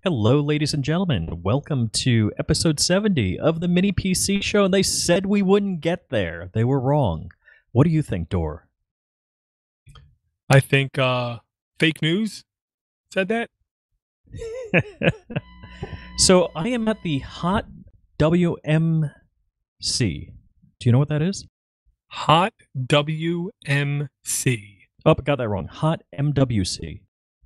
Hello, ladies and gentlemen. Welcome to episode 70 of the Mini PC Show. And they said we wouldn't get there. They were wrong. What do you think, Dor? I think fake news said that. So I am at the Hot WMC. Do you know what that is? Hot WMC. Oh, I got that wrong. Hot MWC.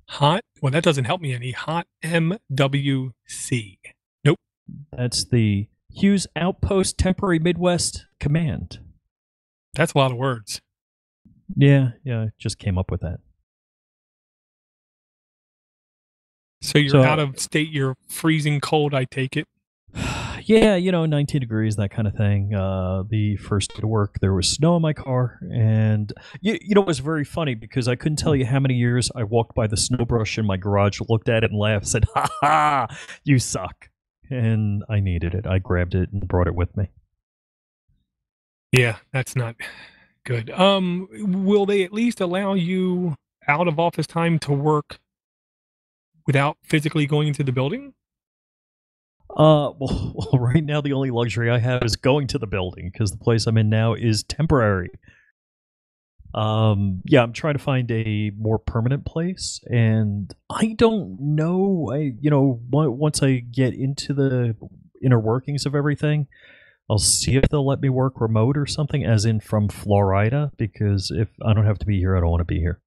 Hot? Well, that doesn't help me any. Hot MWC. Nope. That's the Hughes Outpost Temporary Midwest Command. That's a lot of words. Yeah, just came up with that. So you're out of state, you're freezing cold, I take it. Yeah, 19 degrees, that kind of thing. The first day to work, there was snow in my car, and it was very funny because I couldn't tell you how many years I walked by the snow brush in my garage, looked at it and laughed, said, "Ha ha, you suck." And I needed it. I grabbed it and brought it with me. Yeah, that's not good. Will they at least allow you out of office time to work without physically going into the building? Well, right now the only luxury I have is going to the building because the place I'm in now is temporary. I'm trying to find a more permanent place, and I don't know. Once I get into the inner workings of everything, I'll see if they'll let me work remote or something, as in from Florida, because if I don't have to be here, I don't want to be here.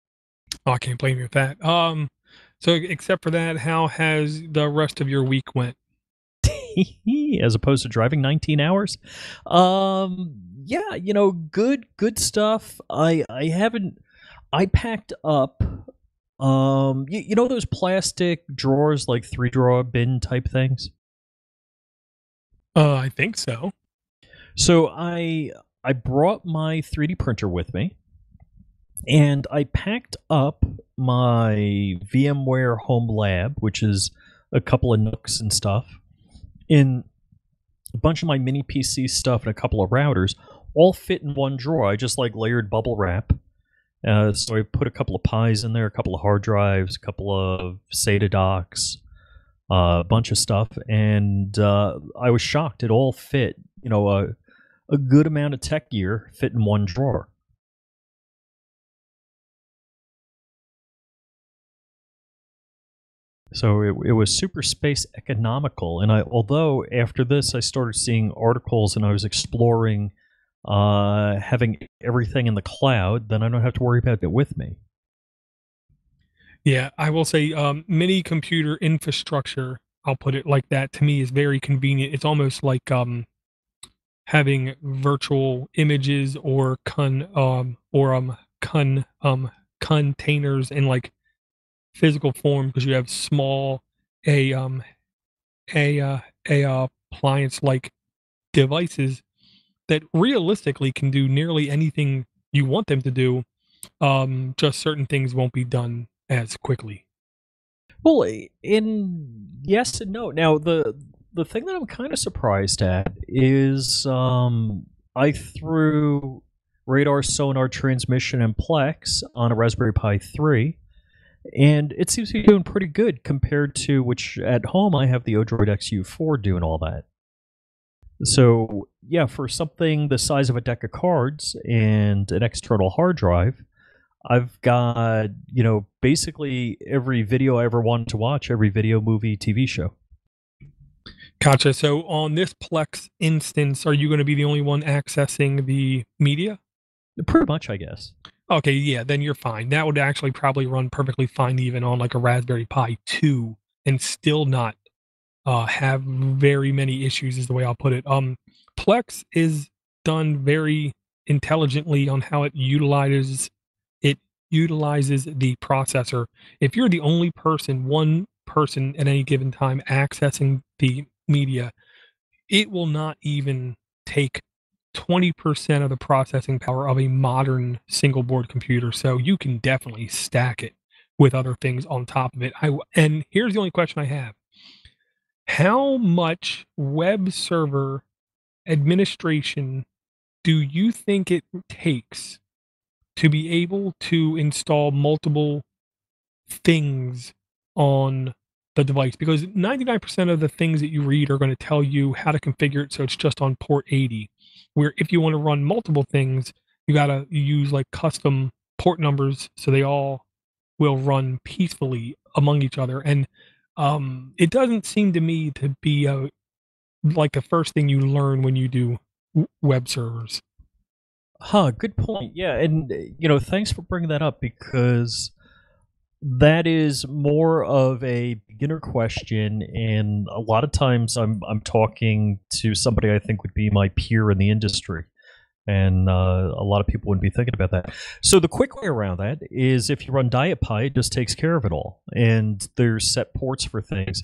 Oh, I can't blame you with that. So except for that, how has the rest of your week went? As opposed to driving 19 hours? Good stuff. I packed up, those plastic drawers, like 3-drawer bin type things? I think so. So I brought my 3D printer with me, and I packed up my VMware Home Lab, which is a couple of nooks and stuff, in a bunch of my mini PC stuff and a couple of routers, all fit in one drawer. I just layered bubble wrap. So I put a couple of Pis in there, a couple of hard drives, a couple of SATA docks, a bunch of stuff, and I was shocked. It all fit. A good amount of tech gear fit in one drawer. So it was super space economical, and although after this I started seeing articles and I was exploring having everything in the cloud, then I don't have to worry about it with me. Yeah, I will say mini computer infrastructure, I'll put it like that, to me is very convenient. It's almost like having virtual images or containers in physical form, because you have small appliance like devices that realistically can do nearly anything you want them to do. Just certain things won't be done as quickly. Well, in yes and no. Now the thing that I'm kind of surprised at is I threw radar, sonar, transmission, and Plex on a Raspberry Pi 3. And it seems to be doing pretty good compared to which at home I have the o-droid XU4 doing all that. So, yeah, for something the size of a deck of cards and an external hard drive, I've got, basically every video I ever wanted to watch, every video, movie, TV show. Gotcha. So on this Plex instance, are you going to be the only one accessing the media? Pretty much, I guess. Okay, yeah, then you're fine. That would actually probably run perfectly fine even on a Raspberry Pi 2 and still not have very many issues, is the way I'll put it. Plex is done very intelligently on how it utilizes the processor. If you're the only one person at any given time accessing the media, it will not even take 20% of the processing power of a modern single board computer. So you can definitely stack it with other things on top of it. And here's the only question I have. How much web server administration do you think it takes to be able to install multiple things on the device, because 99% of the things that you read are going to tell you how to configure it so it's just on port 80. Where if you want to run multiple things, you gotta use like custom port numbers so they all will run peacefully among each other. And it doesn't seem to me to be like the first thing you learn when you do web servers. Huh, good point. Yeah, and thanks for bringing that up because that is more of a beginner question, and a lot of times I'm talking to somebody I think would be my peer in the industry, and a lot of people wouldn't be thinking about that. So the quick way around that is if you run DietPi, it just takes care of it all, and there's set ports for things.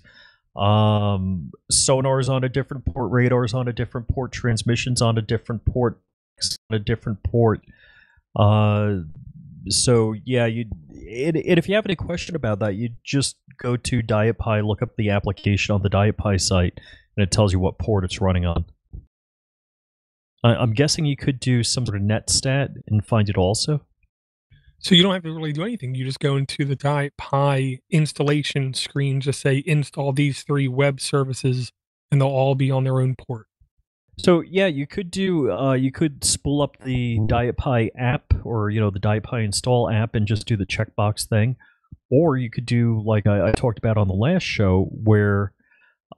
Sonar's on a different port, radar's on a different port, transmissions on a different port, on a different port. So yeah, if you have any question about that, you just go to DietPi, look up the application on the DietPi site, and it tells you what port it's running on. I'm guessing you could do some sort of netstat and find it also. So you don't have to really do anything. You just go into the DietPi installation screen, just say install these 3 web services, and they'll all be on their own port. So yeah, you could spool up the DietPi app or the DietPi install app and just do the checkbox thing, or you could do like I talked about on the last show where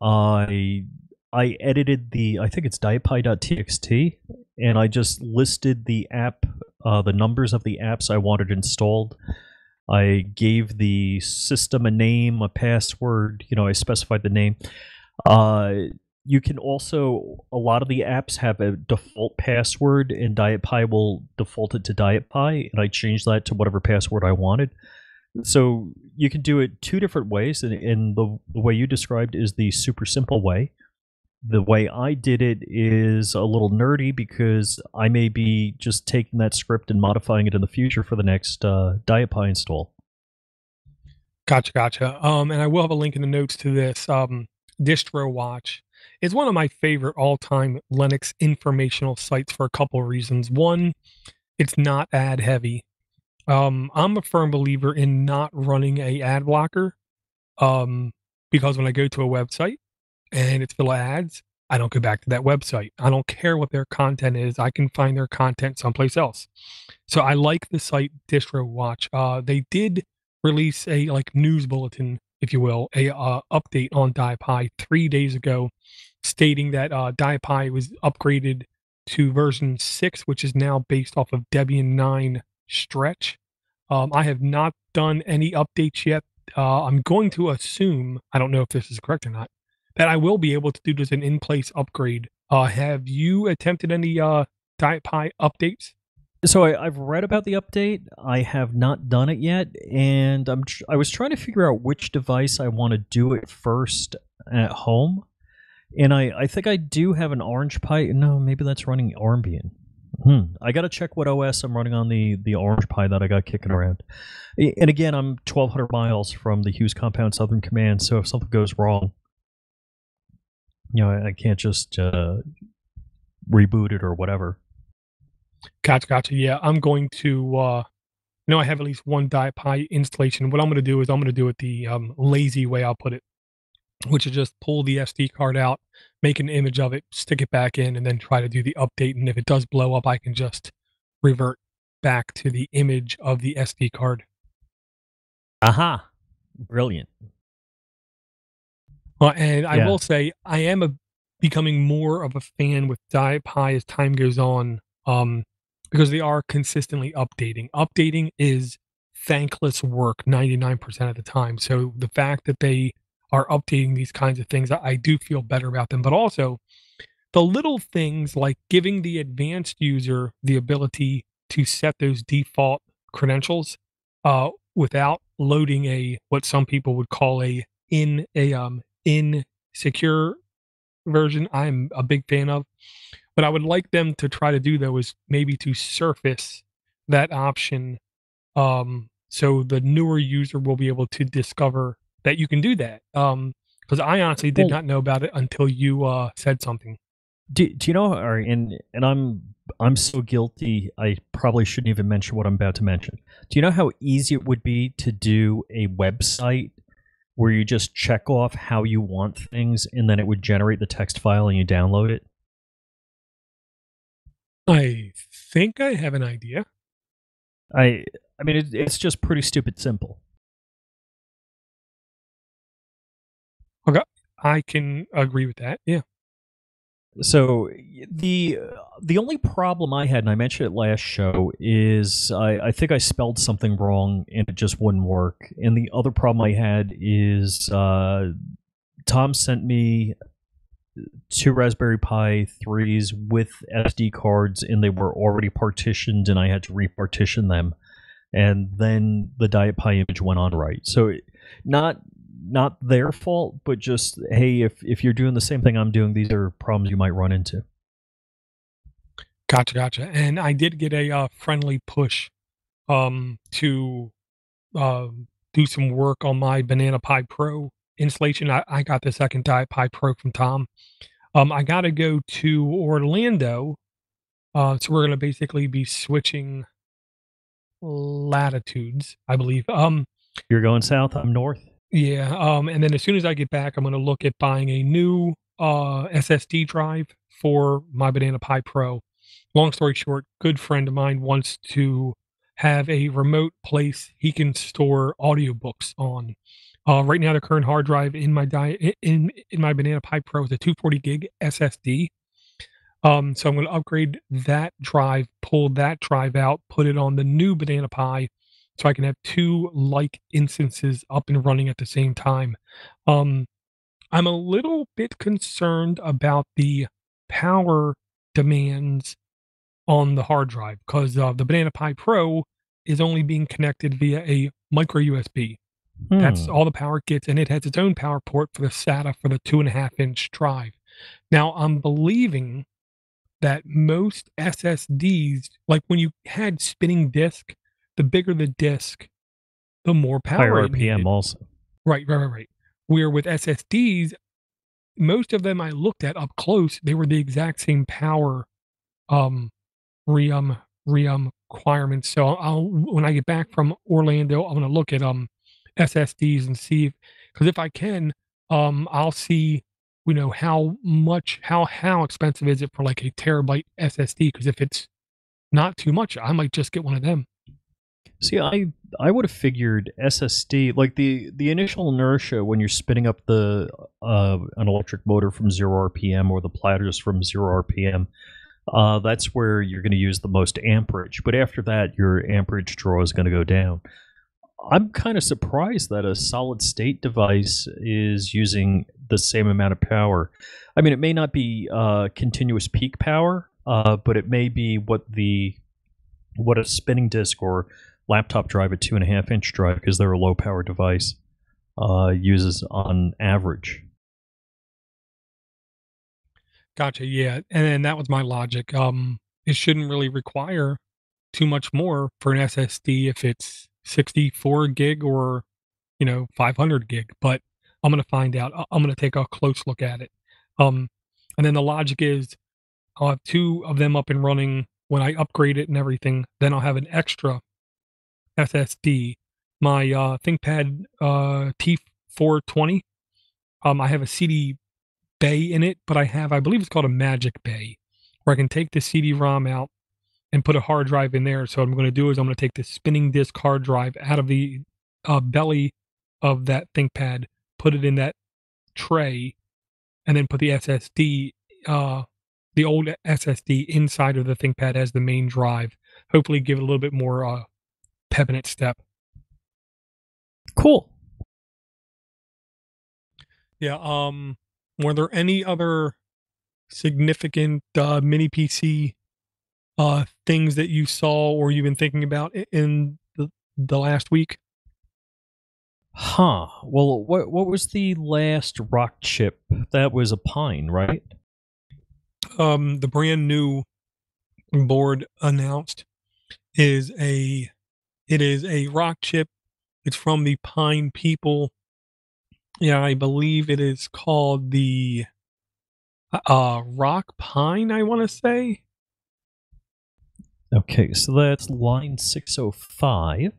I edited I think it's dietpi.txt, and I just listed the app, the numbers of the apps I wanted installed. I gave the system a name, a password. I specified the name. You can also, a lot of the apps have a default password, and DietPi will default it to DietPi, and I changed that to whatever password I wanted. So you can do it 2 different ways, and the way you described is the super simple way. The way I did it is a little nerdy because I may be just taking that script and modifying it in the future for the next DietPi install. Gotcha. And I will have a link in the notes to this. Distro Watch is one of my favorite all-time Linux informational sites for a couple of reasons. One, it's not ad heavy. I'm a firm believer in not running a ad blocker, because when I go to a website and it's full of ads, I don't go back to that website. I don't care what their content is. I can find their content someplace else. So I like the site Distro Watch. They did release a news bulletin, if you will, a update on DietPi 3 days ago, stating that DietPi was upgraded to version 6, which is now based off of Debian 9 Stretch. I have not done any updates yet. I'm going to assume, I don't know if this is correct or not, that I will be able to do this an in-place upgrade. Have you attempted any DietPi updates? So I've read about the update. I have not done it yet, and I was trying to figure out which device I want to do it first at home. And I think I do have an Orange Pi. No, maybe that's running Armbian. I got to check what OS I'm running on the Orange Pi that I got kicking around. And again, I'm 1,200 miles from the Hughes Compound Southern Command, so if something goes wrong, I can't just reboot it or whatever. Gotcha. Yeah, I'm going to. I have at least one DietPi installation. What I'm going to do is I'm going to do it the lazy way. I'll put it, which is just pull the SD card out, make an image of it, stick it back in, and then try to do the update. And if it does blow up, I can just revert back to the image of the SD card. Aha! Brilliant. And I will say, I am becoming more of a fan with DietPi as time goes on, because they are consistently updating. Updating is thankless work 99% of the time. So the fact that they are updating these kinds of things, I do feel better about them. But also, the little things like giving the advanced user the ability to set those default credentials without loading what some people would call a insecure version, I'm a big fan of. But I would like them to try to do, though, is maybe to surface that option, so the newer user will be able to discover that you can do that. Because I honestly did not know about it until you said something. Do you know? And I'm so guilty. I probably shouldn't even mention what I'm about to mention. Do you know how easy it would be to do a website where you just check off how you want things, and then it would generate the text file and you download it? I think I have an idea. I mean, it's just pretty stupid simple. Okay, I can agree with that. Yeah. So the only problem I had, and I mentioned it last show, is I think I spelled something wrong and it just wouldn't work. And the other problem I had is Tom sent me two Raspberry Pi 3s with SD cards, and they were already partitioned, and I had to repartition them. And then the Diet Pi image went on right. So not not their fault, but just, hey, if you're doing the same thing I'm doing, these are problems you might run into. Gotcha, gotcha. And I did get a friendly push to do some work on my Banana Pi Pro installation. I got the second Diet Pi Pro from Tom. I got to go to Orlando. So we're going to basically be switching latitudes, I believe. You're going south, I'm north. Yeah. And then as soon as I get back, I'm going to look at buying a new SSD drive for my Banana Pi Pro. Long story short, good friend of mine wants to have a remote place he can store audiobooks on. Right now, the current hard drive in my in my Banana Pi Pro is a 240 gig SSD. So I'm going to upgrade that drive, pull that drive out, put it on the new Banana Pi, so I can have two like instances up and running at the same time. Um, I'm a little bit concerned about the power demands on the hard drive because the Banana Pi Pro is only being connected via a micro USB. That's Hmm. all the power it gets, and it has its own power port for the SATA for the 2.5-inch drive. Now, I'm believing that most SSDs, like when you had spinning disk, the bigger the disk, the more power Higher it RPM needed. also. Right, right, right, right. Where with SSDs, most of them I looked at up close, they were the exact same power um reum requirements. So I'll when I get back from Orlando, I'm gonna look at SSDs and see because if I can, I'll see how expensive is it for like a terabyte SSD? Because if it's not too much, I might just get one of them. See, I would have figured SSD, like the initial inertia when you're spinning up the an electric motor from 0 RPM, or the platters from 0 RPM. That's where you're going to use the most amperage. But after that, your amperage draw is going to go down. I'm kind of surprised that a solid state device is using the same amount of power. I mean, it may not be continuous peak power, but it may be what a spinning disk or laptop drive, a 2.5-inch drive, because they're a low power device, uses on average. Gotcha. Yeah, and then that was my logic. It shouldn't really require too much more for an SSD if it's 64 gig or 500 gig. But I'm gonna find out. I'm gonna take a close look at it. Um, and then the logic is I'll have two of them up and running when I upgrade it and everything. Then I'll have an extra SSD. My ThinkPad T420. I have a CD bay in it, but I believe it's called a Magic Bay, where I can take the CD-ROM out and put a hard drive in there. So what I'm going to do is I'm going to take the spinning disk hard drive out of the belly of that ThinkPad, put it in that tray, and then put the SSD, the old SSD inside of the ThinkPad as the main drive. Hopefully, give it a little bit more pep in its step. Cool. Yeah. Were there any other significant mini PC things that you saw or you've been thinking about in the last week? Huh. Well, what was the last rock chip? That was a Pine, right? The brand new board announced is a it is a rock chip. It's from the Pine people. Yeah, I believe it is called the Rock Pine, I want to say. Okay, so that's line 605.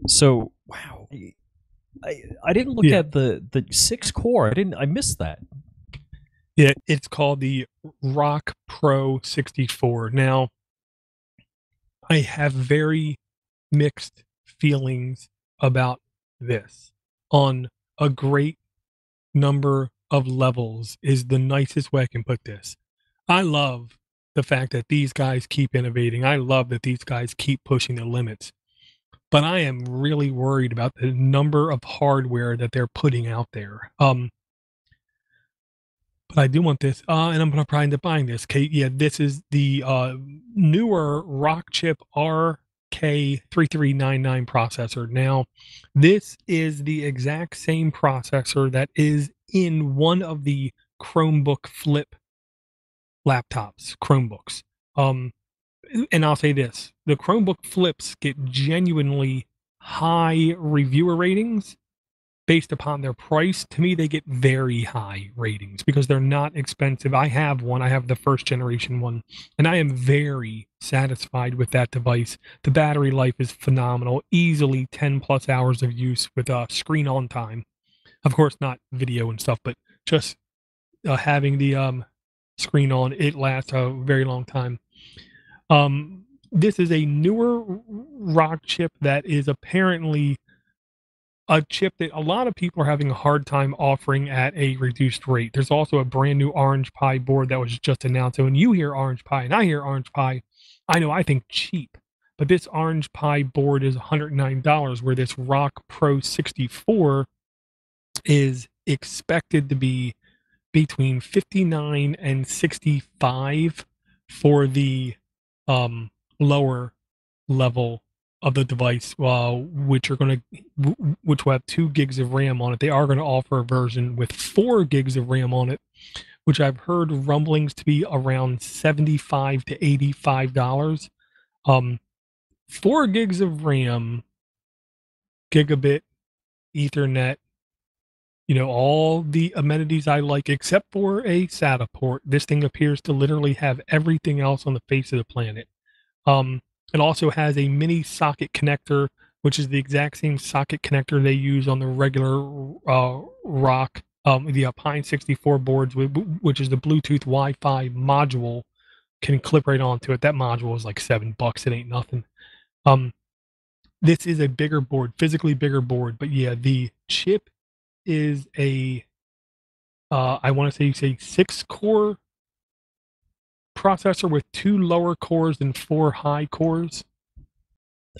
So wow, I didn't look Yeah. at the 6-core. I missed that. Yeah, it's called the Rock Pro 64. Now, I have very mixed feelings about this. On a great number of levels is the nicest way I can put this. I love the fact that these guys keep innovating. I love that these guys keep pushing the limits. But I am really worried about the number of hardware that they're putting out there. But I do want this, and I'm gonna probably end up buying this. Okay, yeah, this is the newer Rockchip RK3399 processor. Now, this is the exact same processor that is in one of the Chromebook Flip laptops, Chromebooks. Um, and I'll say this: the Chromebook Flips get genuinely high reviewer ratings based upon their price. To me, they get very high ratings because they're not expensive. I have one. I have the first generation one, and I am very satisfied with that device. The battery life is phenomenal, easily 10 plus hours of use with screen on time. Of course, not video and stuff, but just having the screen on, it lasts a very long time. This is a newer rock chip that is apparently a chip that a lot of people are having a hard time offering at a reduced rate. There's also a brand new Orange Pi board that was just announced. So when you hear Orange Pi and I hear Orange Pi, I think cheap. But this Orange Pi board is $109, where this Rock Pro 64 is expected to be between 59 and 65 for the lower level of the device, which will have 2 gigs of RAM on it. They are going to offer a version with 4 gigs of RAM on it, which I've heard rumblings to be around $75 to $85. 4 gigs of RAM, gigabit, Ethernet, all the amenities I like, except for a SATA port. This thing appears to literally have everything else on the face of the planet. It also has a mini socket connector, which is the exact same socket connector they use on the regular Rock, the Pine 64 boards, which is the Bluetooth Wi-Fi module, can clip right onto it. That module is like $7. It ain't nothing. This is a bigger board, physically bigger board, but yeah, the chip is I want to say 6-core processor with 2 lower cores and 4 high cores.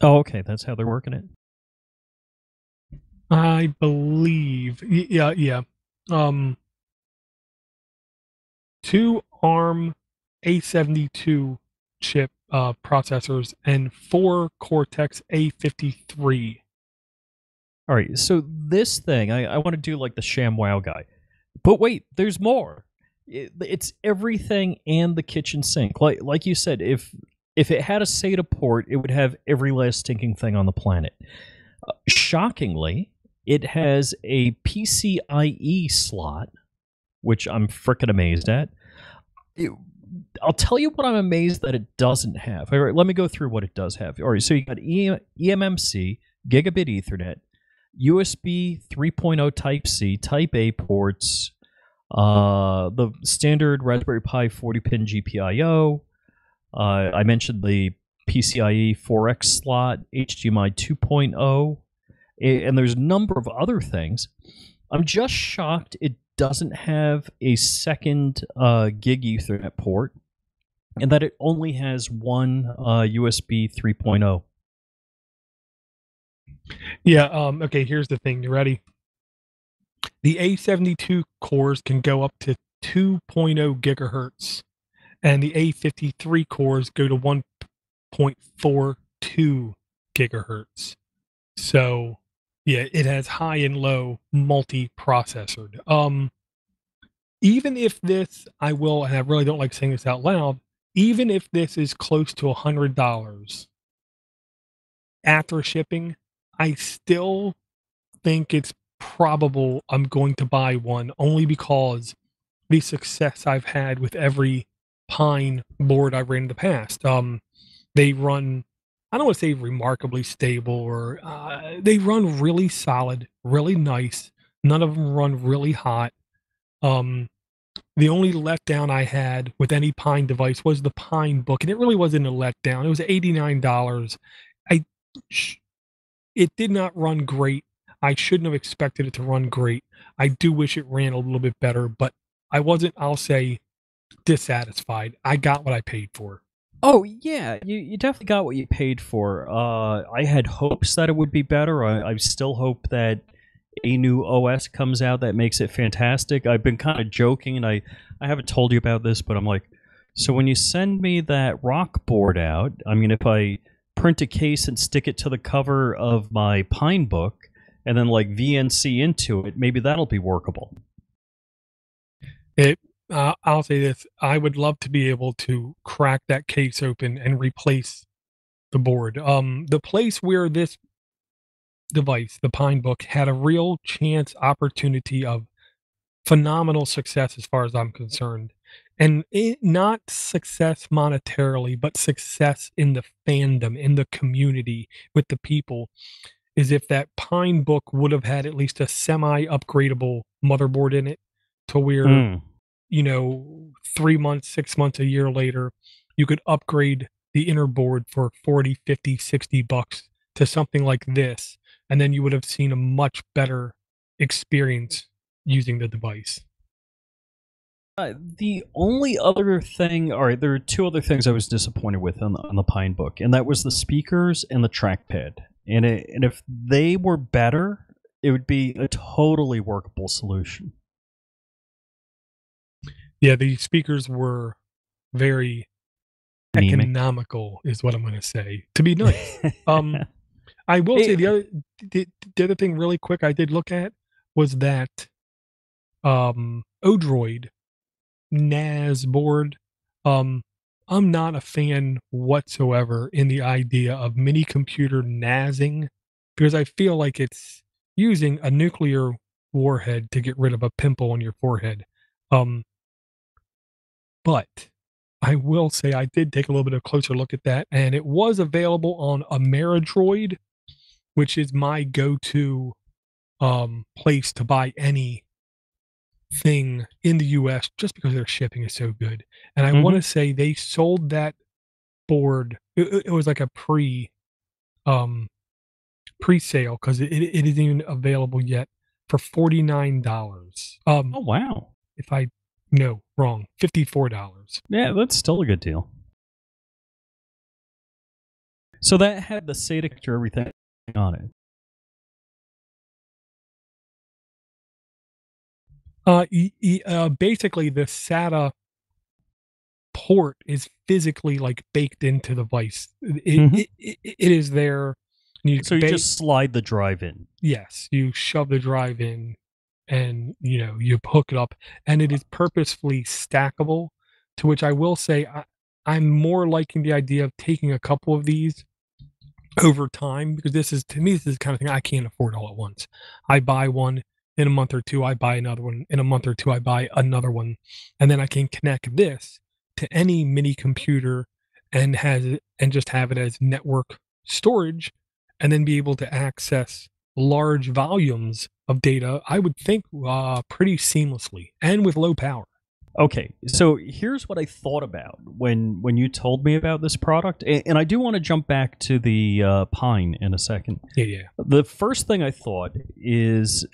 Oh, okay, that's how they're working it. I believe, yeah. 2 ARM A72 chip processors and 4 Cortex A53. All right, so this thing, I want to do like the ShamWow guy. But wait, there's more. It's everything and the kitchen sink. Like you said, if it had a SATA port, it would have every last stinking thing on the planet. Shockingly, it has a PCIe slot, which I'm frickin' amazed at. I'll tell you what I'm amazed that it doesn't have. All right, let me go through what it does have. All right, so you got eMMC, Gigabit Ethernet, USB 3.0 Type-C, Type-A ports, the standard Raspberry Pi 40-pin GPIO. I mentioned the PCIe 4X slot, HDMI 2.0, and there's a number of other things. I'm just shocked it doesn't have a second gig Ethernet port, and that it only has one USB 3.0. Yeah, okay, here's the thing. You ready? The A72 cores can go up to 2.0 gigahertz, and the A53 cores go to 1.42 gigahertz. So, yeah, it has high and low multi-processor. Even if this, I will, and I really don't like saying this out loud, even if this is close to $100 after shipping, I still think it's probable I'm going to buy one, only because the success I've had with every Pine board I've ran in the past. They run I don't want to say remarkably stable, or they run really solid, really nice. None of them run really hot. Um, the only letdown I had with any Pine device was the Pine book, and it really wasn't a letdown. It was $89. I sh- it did not run great. I shouldn't have expected it to run great. I do wish it ran a little bit better, but I wasn't, I'll say, dissatisfied. I got what I paid for. Oh yeah, you definitely got what you paid for. I had hopes that it would be better. I still hope that a new OS comes out that makes it fantastic. I've been kind of joking, and I haven't told you about this, but I'm like, so when you send me that rock board out, I mean, if I print a case and stick it to the cover of my Pine book, and then like VNC into it, maybe that'll be workable. It I'll say this, I would love to be able to crack that case open and replace the board. The place where this device, the Pine book, had a real chance opportunity of phenomenal success as far as I'm concerned. And not success monetarily, but success in the fandom, in the community, with the people, is if that Pine book would have had at least a semi upgradable motherboard in it, to where, Mm. 3 months, 6 months, a year later, you could upgrade the inner board for 40, 50, $60 to something like this, and then you would have seen a much better experience using the device. The only other thing, all right, there are two other things I was disappointed with on the Pine book, and that was the speakers and the trackpad. And if they were better, it would be a totally workable solution. Yeah, the speakers were very Anemic. economical, is what I'm gonna say, to be nice. Um, I will say Hey, the the other thing really quick I did look at was that, o-droid NAS board. Um, I'm not a fan whatsoever in the idea of mini computer NASing, because I feel like it's using a nuclear warhead to get rid of a pimple on your forehead. Um, but I will say I did take a little bit of closer look at that, and it was available on Ameridroid, which is my go-to place to buy anything in the US, just because their shipping is so good. And I want hmm to say they sold that board. It was like a um pre-sale, because it isn't even available yet, for $49. Oh wow, If I no wrong, $54. yeah, that's still a good deal. So that had the SATA connector, everything on it. Basically, the SATA port is physically like baked into the device. hmm It is there. You So you just slide the drive in. Yes, you shove the drive in, and you hook it up, and it is purposefully stackable. To which I will say, I'm more liking the idea of taking a couple of these over time, because this is, to me, this is the kind of thing I can't afford all at once. I buy one in a month or two, I buy another one in a month or two, I buy another one, and then I can connect this to any mini computer, and just have it as network storage, and then be able to access large volumes of data, I would think, pretty seamlessly and with low power. Okay, so here's what I thought about when you told me about this product, and I do want to jump back to the Pine in a second. Yeah, yeah. The first thing I thought is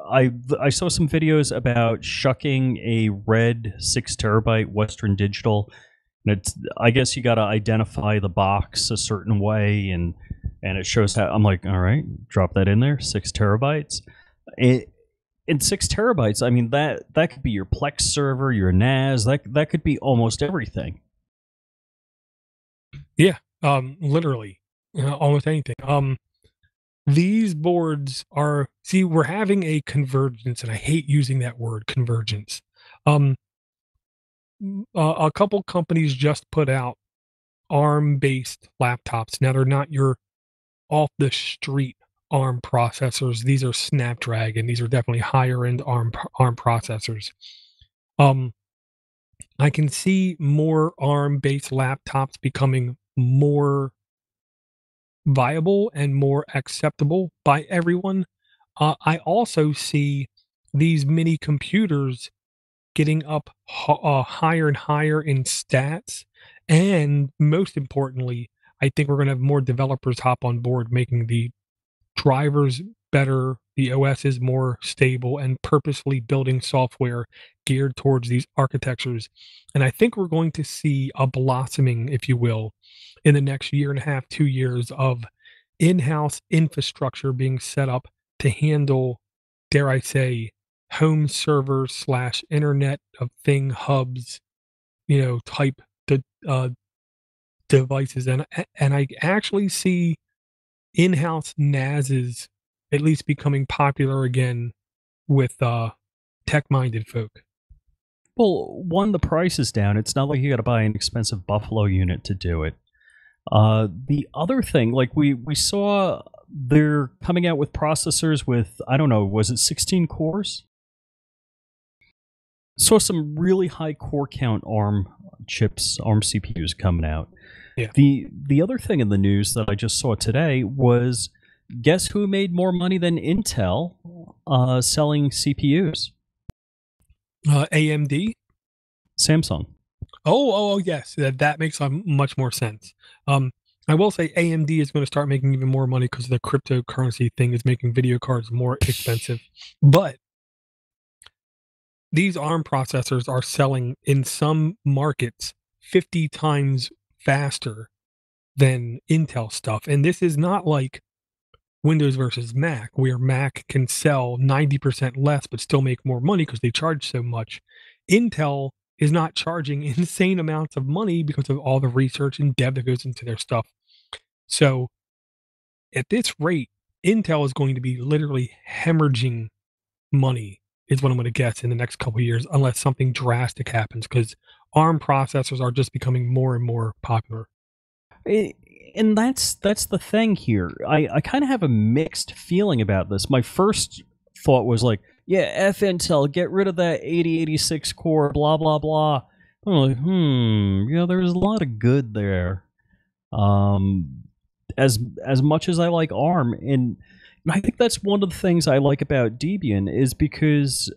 I saw some videos about shucking a red 6 terabyte Western Digital, and it's, I guess you got to identify the box a certain way, and it shows how. I'm like, all right, drop that in there, 6 terabytes. It, in 6 terabytes, I mean that could be your Plex server, your NAS. That could be almost everything. Yeah, literally, almost anything. These boards are, see, we're having a convergence, and I hate using that word, convergence. Um, a couple companies just put out ARM-based laptops. Now, they're not your off the street ARM processors. These are Snapdragon. These are definitely higher end ARM processors. Um, I can see more ARM-based laptops becoming more viable and more acceptable by everyone. I also see these mini computers getting up higher and higher in stats. And most importantly, I think we're going to have more developers hop on board, making the drivers better, the OS is more stable, and purposefully building software geared towards these architectures. And I think we're going to see a blossoming, if you will, in the next year and a half, 2 years of in-house infrastructure being set up to handle, dare I say, home servers slash internet of thing hubs, type uh, devices. And I actually see in-house NASs at least becoming popular again with tech-minded folk. Well, one, the price is down. It's not like you got to buy an expensive Buffalo unit to do it. The other thing, like we saw, they're coming out with processors with, I don't know, was it 16 cores? Saw some really high core count ARM chips, ARM CPUs coming out. Yeah. The other thing in the news that I just saw today was, guess who made more money than Intel selling CPUs? AMD. Samsung. Oh, yes, that makes much more sense. I will say AMD is going to start making even more money because the cryptocurrency thing is making video cards more expensive. But these ARM processors are selling in some markets 50 times faster than Intel stuff. And this is not like Windows versus Mac, where Mac can sell 90% less but still make more money because they charge so much. Intel is not charging insane amounts of money because of all the research and dev that goes into their stuff. So at this rate, Intel is going to be literally hemorrhaging money, is what I'm going to guess, in the next couple of years, unless something drastic happens, because ARM processors are just becoming more and more popular. And that's the thing here. I kind of have a mixed feeling about this. My first thought was like, yeah, F Intel, get rid of that 8086 core, blah blah blah. I'm like, there's a lot of good there. As much as I like ARM, and I think that's one of the things I like about Debian, is because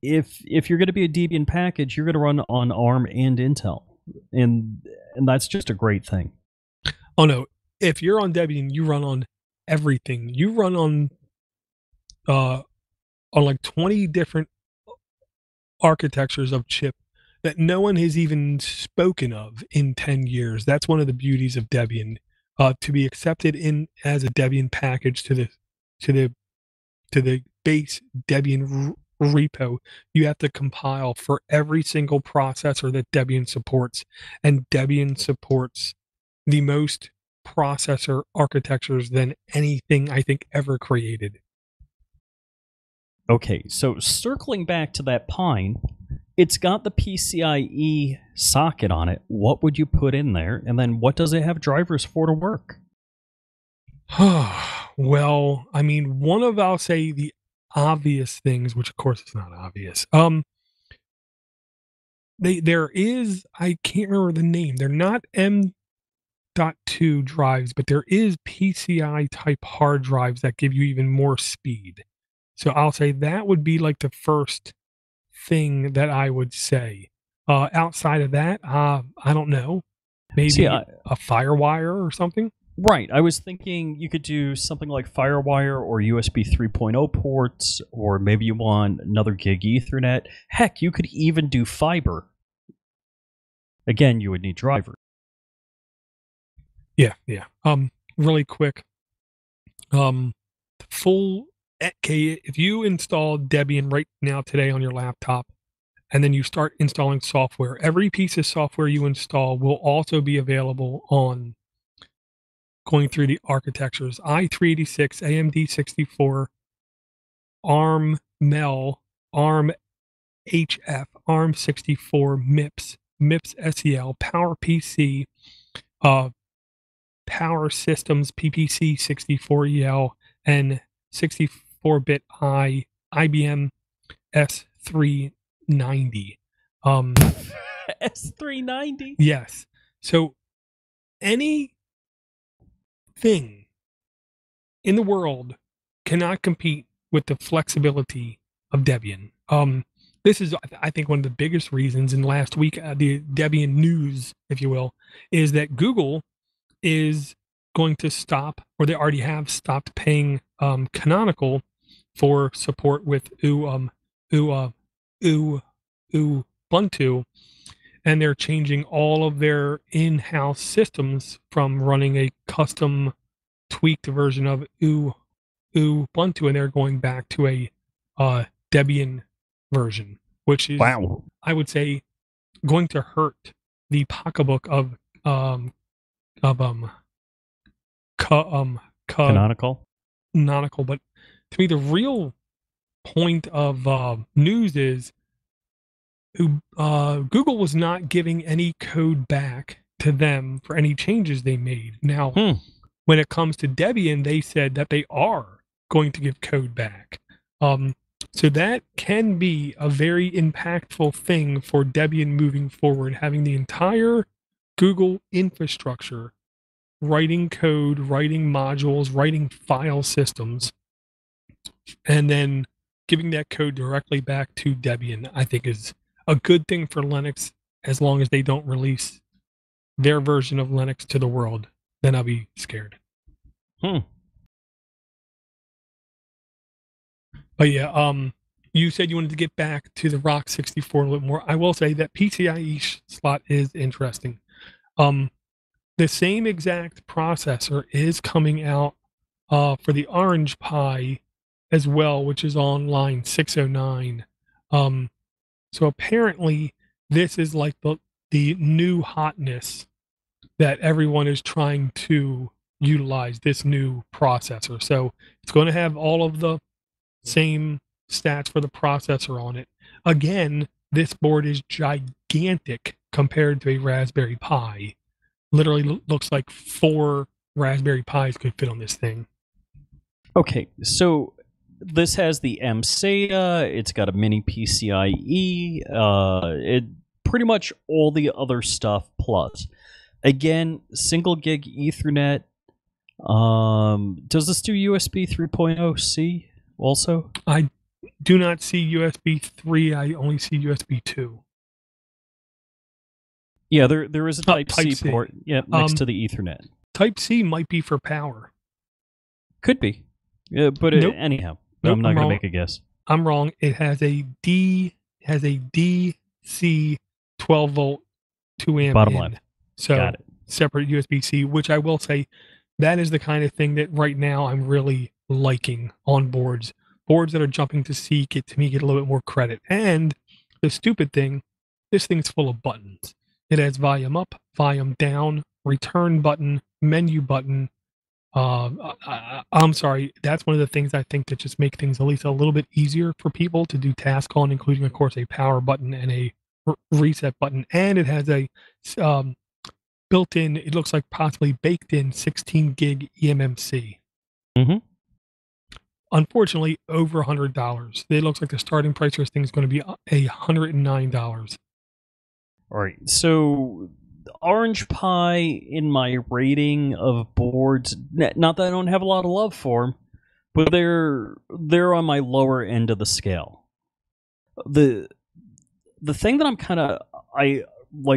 if you're going to be a Debian package, you're going to run on ARM and Intel, and that's just a great thing. Oh no, if you're on Debian, you run on everything. You run on like 20 different architectures of chip that no one has even spoken of in 10 years. That's one of the beauties of Debian. To be accepted in as a Debian package to the base Debian repo, you have to compile for every single processor that Debian supports, and Debian supports the most processor architectures than anything I think ever created. Okay, so circling back to that Pine, it's got the PCIe socket on it. What would you put in there? And then what does it have drivers for to work? Well, I mean, I'll say the obvious things, which of course is not obvious. There is, I can't remember the name. They're not M.2 drives, but there is PCI type hard drives that give you even more speed. So I'll say that would be like the first thing that I would say. Outside of that, I don't know. Maybe a FireWire or something. Right. I was thinking you could do something like FireWire or USB 3.0 ports, or maybe you want another gig Ethernet. Heck, you could even do fiber. Again, you would need drivers. Yeah. Really quick. If you install Debian right now today on your laptop, and then you start installing software, every piece of software you install will also be available on going through the architectures: i386, AMD 64, ARM MEL, ARM HF, ARM 64, MIPS SEL, PowerPC, Power Systems PPC 64EL, and 64-bit IBM S390. S390? Yes. So anything in the world cannot compete with the flexibility of Debian. This is, I think, one of the biggest reasons in last week, the Debian news, if you will, is that Google is going to stop, or they already have stopped paying Canonical for support with Ubuntu, and they're changing all of their in-house systems from running a custom tweaked version of Ubuntu, and they're going back to a Debian version, which is, Wow. I would say, going to hurt the pocketbook of Canonical. Canonical. But to me, the real point of news is Google was not giving any code back to them for any changes they made. Now, when it comes to Debian, they said that they are going to give code back. So that can be a very impactful thing for Debian moving forward, having the entire Google infrastructure writing code, writing modules, writing file systems, and then giving that code directly back to Debian, I think is a good thing for Linux, as long as they don't release their version of Linux to the world. Then I'll be scared. But yeah, you said you wanted to get back to the Rock 64 a little more. I will say that PCIe slot is interesting. The same exact processor is coming out for the Orange Pi as well, which is on line 609. So apparently this is like the new hotness that everyone is trying to utilize, this new processor. So it's going to have all of the same stats for the processor on it. Again, this board is gigantic compared to a Raspberry Pi. Literally looks like 4 Raspberry Pis could fit on this thing. Okay, so this has the MSATA, it's got a mini PCIe, it pretty much all the other stuff plus. Again, single gig Ethernet. Does this do USB 3.0C also? I do not see USB 3, I only see USB 2. Yeah, there is a Type C port next to the Ethernet. Type C might be for power. Could be. Yeah, but anyhow, I'm not going to make a guess. I'm wrong. It has a DC 12 volt 2 amp bottom line. So got it. Separate USB-C, which I will say that is the kind of thing that right now I'm really liking on boards. Boards that are jumping to C get a little bit more credit. And the stupid thing, this thing's full of buttons. It has volume up, volume down, return button, menu button. I'm sorry, that's one of the things I think that just make things at least a little bit easier for people to do tasks on, including, of course, a power button and a reset button. And it has a built-in, it looks like possibly baked-in 16 gig eMMC. Mm-hmm. Unfortunately, over $100. It looks like the starting price for this thing is going to be $109. All right, so Orange Pi in my rating of boards, not that I don't have a lot of love for them, but they're on my lower end of the scale. The thing that I'm kind of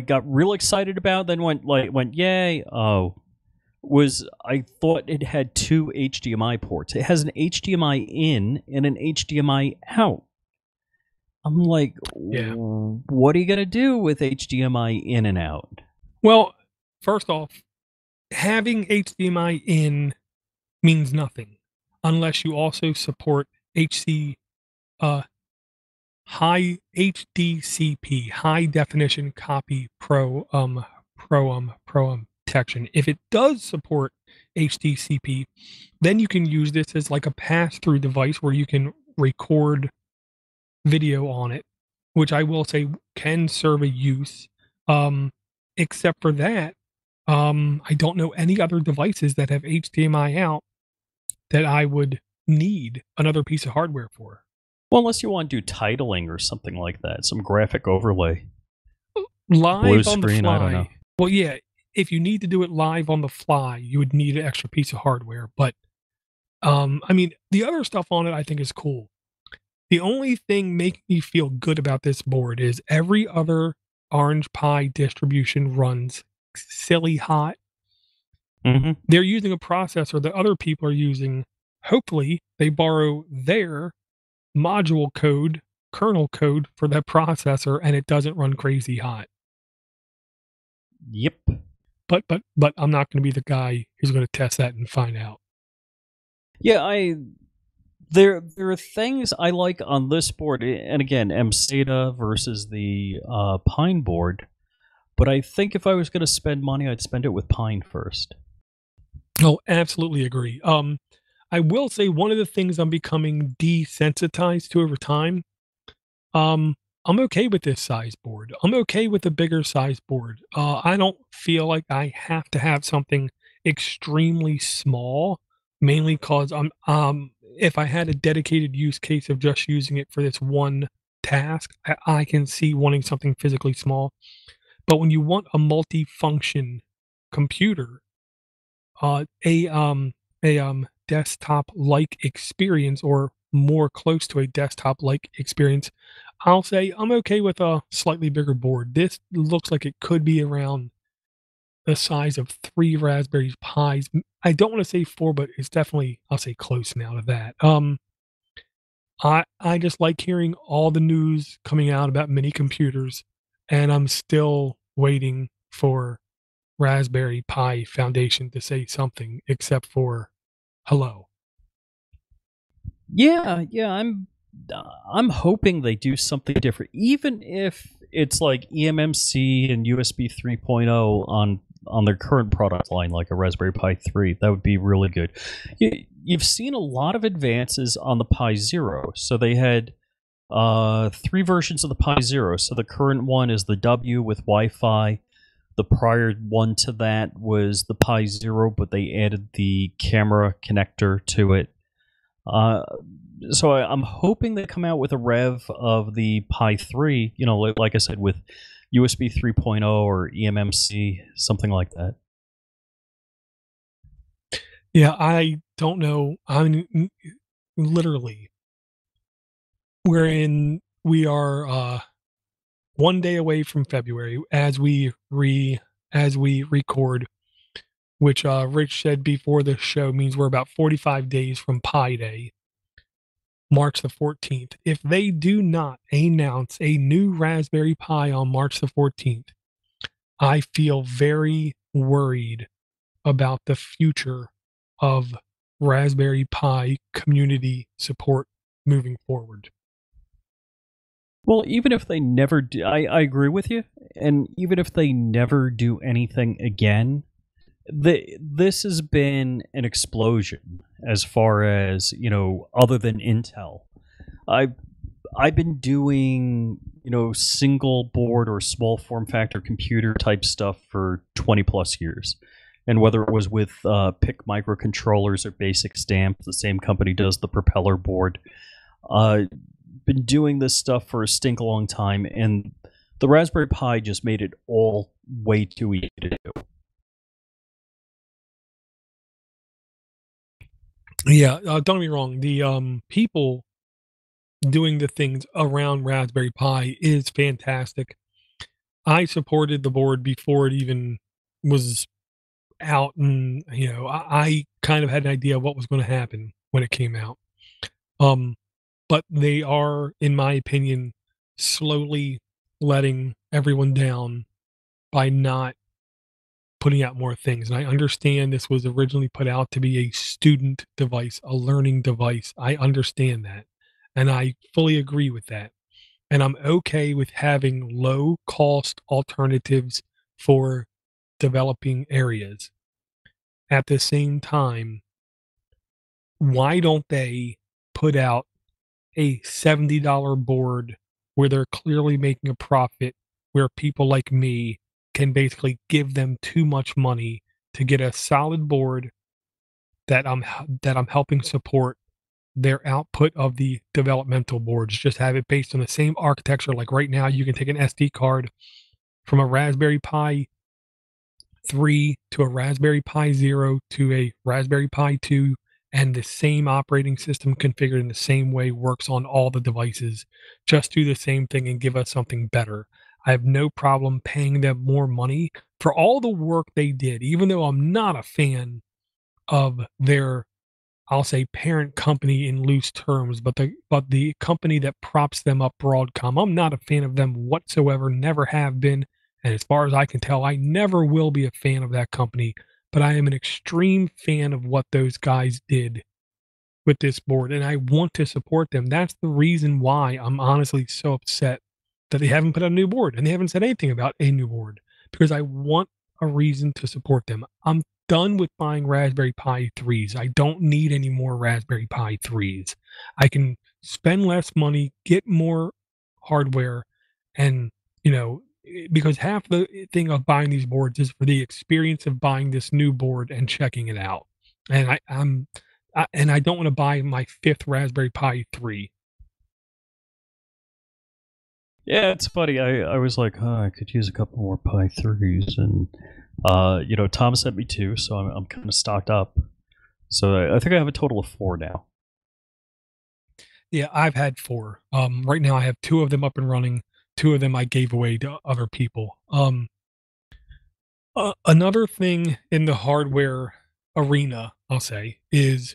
got real excited about, then went yay, was I thought it had 2 HDMI ports. It has an HDMI in and an HDMI out. I'm like, what are you going to do with HDMI in and out? Well, first off, having HDMI in means nothing unless you also support high HDCP, high definition copy pro protection. If it does support HDCP, then you can use this as like a pass-through device where you can record video on it, which I will say can serve a use. Except for that, I don't know any other devices that have HDMI out that I would need another piece of hardware for. Well, unless you want to do titling or something like that, some graphic overlay. Live Blue on screen, the fly. I don't know. Well, yeah, if you need to do it live on the fly, you would need an extra piece of hardware. But I mean, the other stuff on it I think is cool. The only thing making me feel good about this board is every other Orange Pi distribution runs silly hot. Hmm. They're using a processor that other people are using. Hopefully, they borrow their module code, kernel code for that processor, and it doesn't run crazy hot. Yep. But I'm not gonna be the guy who's gonna test that and find out. Yeah, there are things I like on this board, and again, MSATA versus the Pine board. But I think if I was going to spend money, I'd spend it with Pine first. Oh, absolutely agree. I will say one of the things I'm becoming desensitized to over time, um, I'm okay with this size board. I'm okay with a bigger size board. I don't feel like I have to have something extremely small, mainly because if I had a dedicated use case of just using it for this one task, I can see wanting something physically small. But when you want a multi-function computer, uh, a um desktop-like experience or more close to a desktop-like experience, I'll say I'm okay with a slightly bigger board. This looks like it could be around the size of 3 Raspberry Pis. I don't wanna say 4, but it's definitely, I'll say, close now to that. I just like hearing all the news coming out about mini computers, and I'm still waiting for Raspberry Pi Foundation to say something except for hello. Yeah, I'm hoping they do something different, even if it's like eMMC and USB 3.0 on their current product line, like a Raspberry Pi 3. That would be really good. You've seen a lot of advances on the Pi Zero. So they had three versions of the Pi Zero. So the current one is the W with Wi-Fi. The prior one to that was the Pi Zero, but they added the camera connector to it. Uh, so I'm hoping they come out with a rev of the Pi 3, like I said, with USB 3.0 or eMMC, something like that. Yeah, I don't know. I mean, literally, we are 1 day away from February as we record, which Rich said before the show means we're about 45 days from Pi Day, March the 14th. If they do not announce a new Raspberry Pi on March the 14th, I feel very worried about the future of Raspberry Pi community support moving forward. Well, even if they never do, I agree with you. And even if they never do anything again, this has been an explosion as far as, other than Intel. I've I've been doing, single board or small form factor computer type stuff for 20 plus years. And whether it was with PIC microcontrollers or Basic Stamp, the same company does the propeller board. Uh, been doing this stuff for a stink long time, and the Raspberry Pi just made it all way too easy to do. Yeah, don't get me wrong. The people doing the things around Raspberry Pi is fantastic. I supported the board before it even was out, and I kind of had an idea of what was going to happen when it came out. Um, but they are, in my opinion, slowly letting everyone down by not putting out more things. And I understand this was originally put out to be a student device, a learning device. I understand that. And I fully agree with that. And I'm okay with having low cost alternatives for developing areas. At the same time, why don't they put out a $70 board where they're clearly making a profit, where people like me can basically give them too much money to get a solid board that I'm helping support their output of the developmental boards. Just have it based on the same architecture. Like right now, you can take an SD card from a Raspberry Pi 3 to a Raspberry Pi 0 to a Raspberry Pi 2 and the same operating system configured in the same way works on all the devices. Just do the same thing and give us something better. I have no problem paying them more money for all the work they did, even though I'm not a fan of their, I'll say, parent company in loose terms, but the company that props them up, Broadcom. I'm not a fan of them whatsoever, never have been, and as far as I can tell, I never will be a fan of that company. But I am an extreme fan of what those guys did with this board, and I want to support them. That's the reason why I'm honestly so upset that they haven't put out a new board and they haven't said anything about a new board, because I want a reason to support them. I'm done with buying Raspberry Pi 3s. I don't need any more Raspberry Pi 3s. I can spend less money, get more hardware, and, because half the thing of buying these boards is for the experience of buying this new board and checking it out. And I don't want to buy my fifth Raspberry Pi 3. Yeah, it's funny. I was like, oh, I could use a couple more Pi 3s, and Tom sent me 2, so I'm kind of stocked up. So I think I have a total of 4 now. Yeah, I've had 4. Right now I have 2 of them up and running. 2 of them I gave away to other people. Another thing in the hardware arena, I'll say, is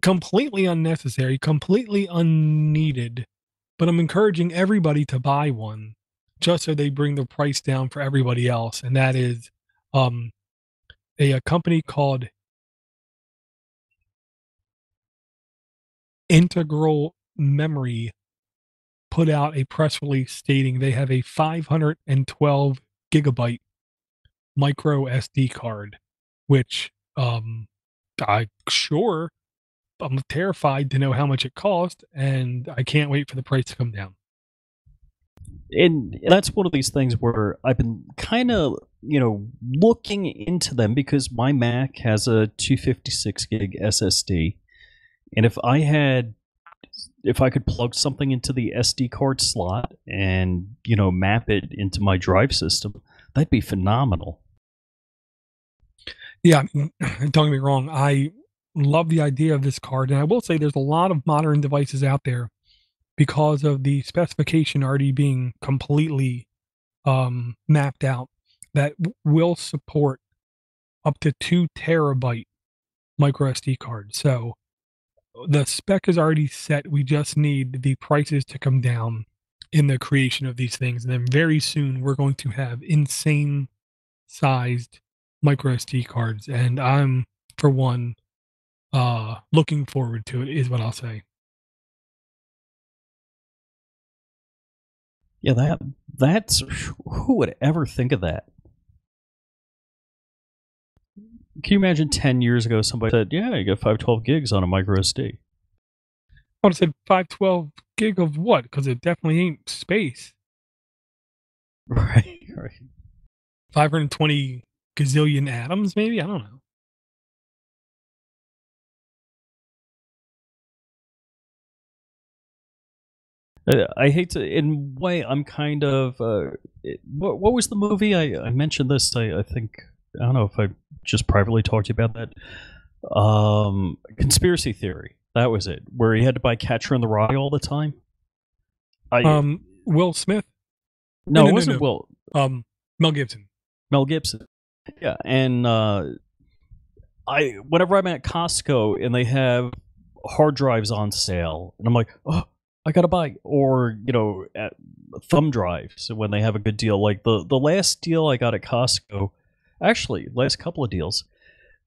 completely unnecessary, completely unneeded, but I'm encouraging everybody to buy one just so they bring the price down for everybody else. And that is a company called Integral Memory put out a press release stating they have a 512 gigabyte micro SD card, which I'm terrified to know how much it cost, and I can't wait for the price to come down. And that's one of these things where I've been kind of, looking into them, because my Mac has a 256 gig SSD. And if I could plug something into the SD card slot and, map it into my drive system, that'd be phenomenal. Yeah, don't get me wrong. I love the idea of this card. And I will say there's a lot of modern devices out there, because of the specification already being completely mapped out, that will support up to 2 terabyte micro SD card. So the spec is already set. We just need the prices to come down in the creation of these things. And then very soon we're going to have insane sized micro SD cards. And I'm, for one, looking forward to it, is what I'll say. Yeah, that's who would ever think of that? Can you imagine 10 years ago somebody said, yeah, you got 512 gigs on a micro SD? I would have said 512 gig of what? Because it definitely ain't space. Right. 520 gazillion atoms, maybe? I don't know. I hate to, in a way, I'm kind of. What was the movie? I mentioned this. I think, I don't know if I just privately talked to you about that. Conspiracy Theory. That was it, where he had to buy Catcher in the Rye all the time. Will Smith? No, it wasn't Will. Mel Gibson. Mel Gibson. Yeah, and whenever I'm at Costco and they have hard drives on sale, and I'm like, oh, I gotta buy, or at thumb drives when they have a good deal. Like the last deal I got at Costco, actually last couple of deals,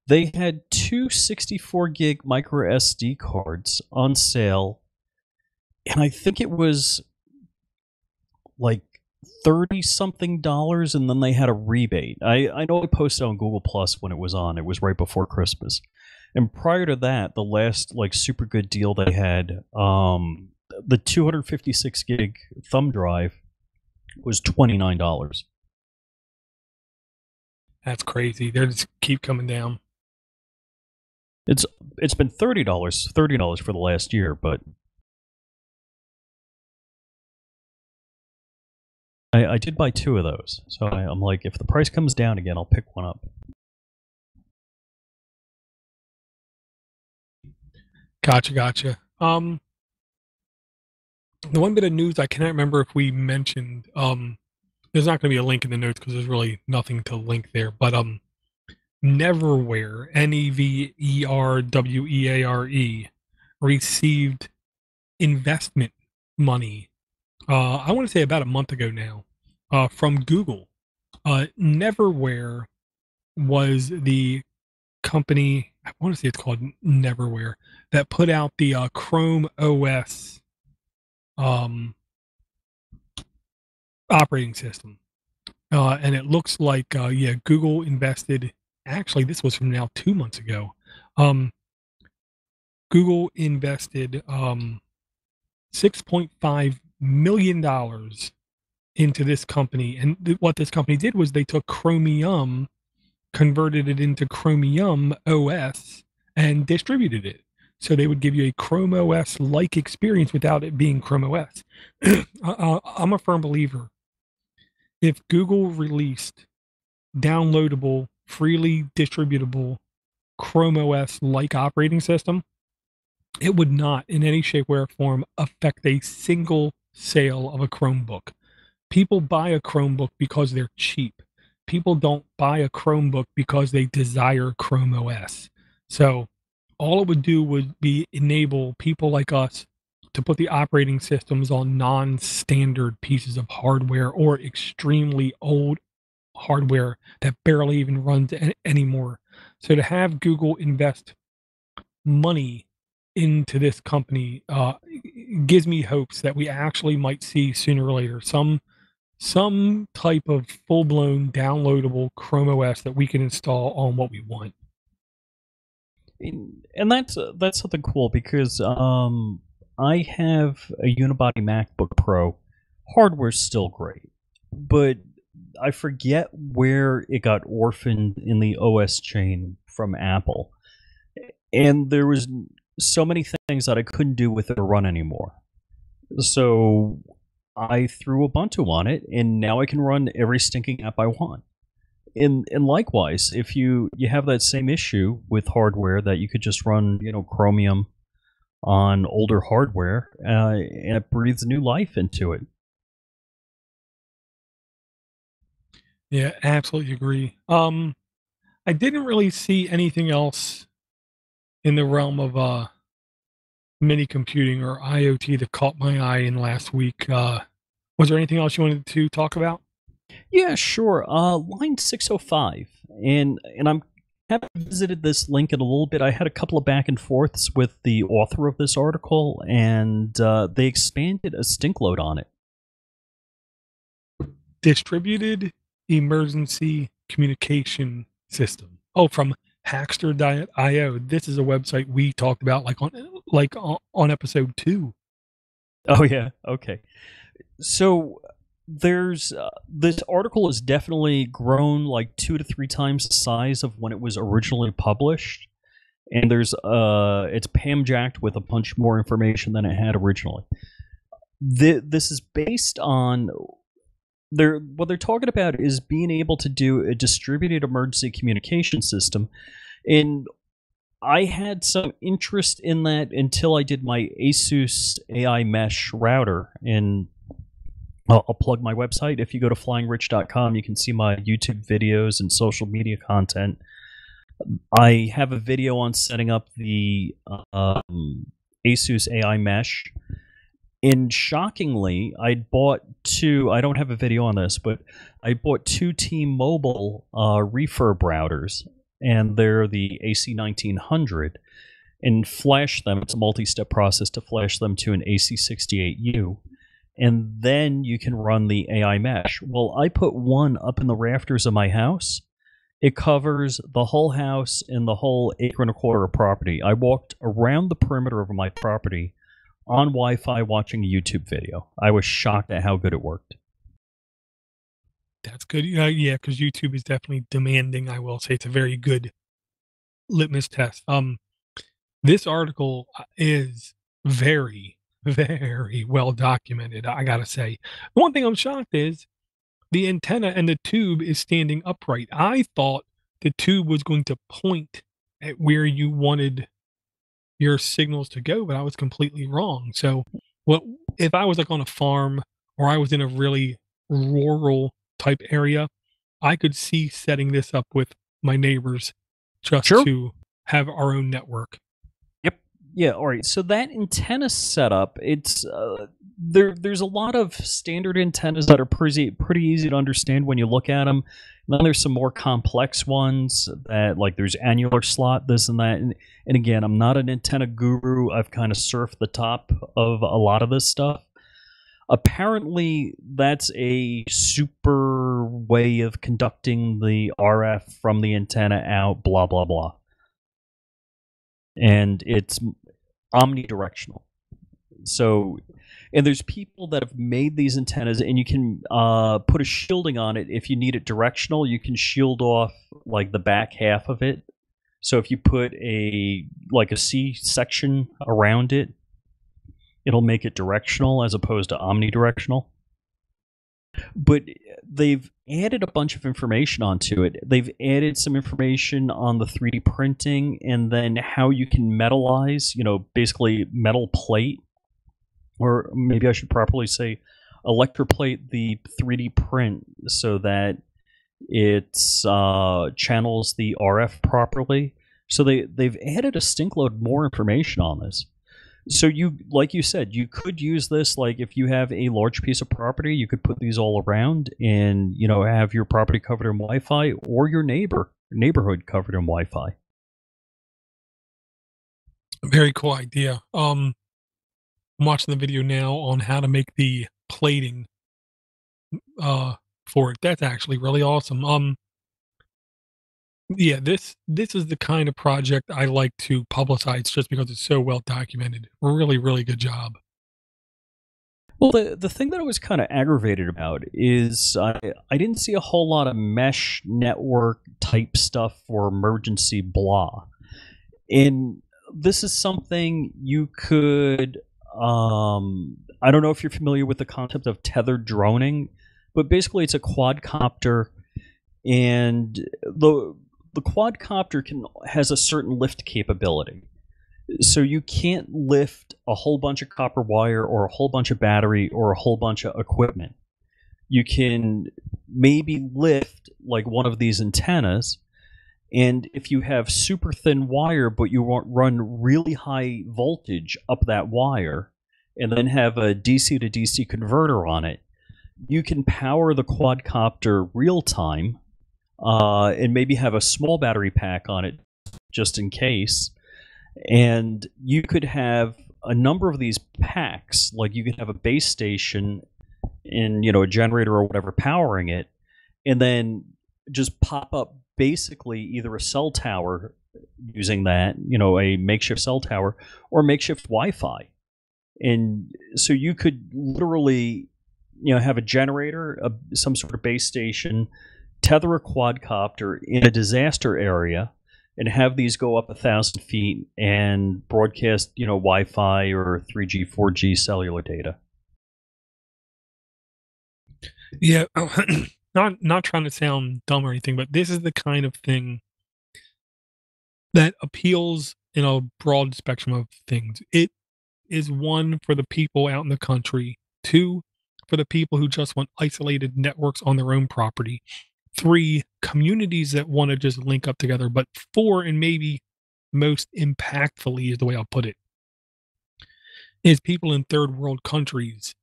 they had 2 64 gig micro SD cards on sale, and I think it was like $30-something, and then they had a rebate. I know I posted on Google Plus when it was on. It was right before Christmas, and prior to that, the last super good deal they had, the 256 gig thumb drive was $29. That's crazy. They just keep coming down. It's been $30 for the last year, but I did buy 2 of those. So I'm like, if the price comes down again, I'll pick one up. Gotcha. The one bit of news I cannot remember if we mentioned, there's not going to be a link in the notes because there's really nothing to link there, but Neverware, Neverweare, received investment money, I want to say about a month ago now, from Google. Neverware was the company, I want to say it's called Neverware, that put out the Chrome OS operating system. And it looks like, Google invested, actually, this was from now 2 months ago. Google invested $6.5 million into this company. And what this company did was they took Chromium, converted it into Chromium OS, and distributed it. So they would give you a Chrome OS-like experience without it being Chrome OS. I'm a firm believer. If Google released downloadable, freely distributable Chrome OS-like operating system, it would not in any shape, way, or form affect a single sale of a Chromebook. People buy a Chromebook because they're cheap. People don't buy a Chromebook because they desire Chrome OS. So all it would do would be enable people like us to put the operating systems on non-standard pieces of hardware or extremely old hardware that barely even runs anymore. So to have Google invest money into this company gives me hopes that we actually might see sooner or later some type of full-blown downloadable Chrome OS that we can install on what we want. And that's something cool because I have a unibody MacBook Pro. Hardware's still great, but I forget where it got orphaned in the OS chain from Apple. And there was so many things that I couldn't do with it to run anymore. So I threw Ubuntu on it, and now I can run every stinking app I want. And likewise, if you have that same issue with hardware that you could just run, Chromium on older hardware, and it breathes new life into it. Yeah, absolutely agree. I didn't really see anything else in the realm of mini computing or IoT that caught my eye in last week. Was there anything else you wanted to talk about? Yeah, sure. Line 605, and I'm haven't visited this link in a little bit. I had a couple of back and forths with the author of this article, and they expanded a stink load on it. Distributed emergency communication system. Oh, from Hackster.io. This is a website we talked about on episode 2. Oh yeah, okay. So there's this article has definitely grown like 2 to 3 times the size of when it was originally published, and there's it's pam-jacked with a bunch more information than it had originally. This is based on what they're talking about is being able to do a distributed emergency communication system, and I had some interest in that until I did my Asus AI Mesh router, and I'll plug my website. If you go to flyingrich.com, you can see my YouTube videos and social media content. I have a video on setting up the Asus AI Mesh. And shockingly, I bought 2. I don't have a video on this, but I bought 2 T-Mobile refurb routers, and they're the AC1900, and flash them. It's a multi-step process to flash them to an AC68U. And then you can run the AI Mesh. Well, I put one up in the rafters of my house. It covers the whole house and the whole 1.25 acres of property. I walked around the perimeter of my property on Wi-Fi watching a YouTube video. I was shocked at how good it worked. That's good. Yeah, because YouTube is definitely demanding. I will say it's a very good litmus test. This article is very, very well documented, I gotta say. One thing I'm shocked is the antenna and the tube is standing upright. I thought the tube was going to point at where you wanted your signals to go, but I was completely wrong. So what if I was like on a farm or I was in a really rural type area, I could see setting this up with my neighbors just Sure. to have our own network. Yep. Yeah. All right. So that antenna setup, it's there's a lot of standard antennas that are pretty easy to understand when you look at them. And then there's some more complex ones that, like, there's annular slot, this and that. And again, I'm not an antenna guru. I've kind of surfed the top of a lot of this stuff. Apparently, that's a super way of conducting the RF from the antenna out, blah, blah, blah. And it's omnidirectional. So, and there's people that have made these antennas, and you can put a shielding on it. If you need it directional, you can shield off like the back half of it. So if you put a C section around it, it'll make it directional as opposed to omnidirectional. But they've added a bunch of information onto it. They've added some information on the 3D printing, and then how you can metalize, basically metal plate, or maybe I should properly say electroplate the 3D print so that it channels the RF properly. So they've added a stink load more information on this. So like you said, you could use this, like if you have a large piece of property, you could put these all around and, have your property covered in Wi-Fi, or your neighborhood covered in Wi-Fi. Very cool idea. I'm watching the video now on how to make the plating for it. That's actually really awesome. Yeah, this is the kind of project I like to publicize just because it's so well documented. Really, really good job. Well, the thing that I was kind of aggravated about is I didn't see a whole lot of mesh network type stuff for emergency blah. And this is something you could, I don't know if you're familiar with the concept of tethered droning, but basically it's a quadcopter, and the quadcopter has a certain lift capability. So you can't lift a whole bunch of copper wire or a whole bunch of battery or a whole bunch of equipment. You can maybe lift like one of these antennas, and if you have super thin wire but you want run really high voltage up that wire and then have a DC to DC converter on it, you can power the quadcopter real time, and maybe have a small battery pack on it just in case. And you could have a number of these packs, like you could have a base station and a generator or whatever powering it, and then just pop up basically either a cell tower using that, a makeshift cell tower, or makeshift Wi-Fi. And so you could literally have a generator, some sort of base station, tether a quadcopter in a disaster area, and have these go up 1,000 feet and broadcast, Wi-Fi or 3G, 4G cellular data. Yeah, not trying to sound dumb or anything, but this is the kind of thing that appeals in a broad spectrum of things. It is, one, for the people out in the country, two, for the people who just want isolated networks on their own property, three, communities that want to just link up together, but four, and maybe most impactfully is the way I'll put it, is people in third world countries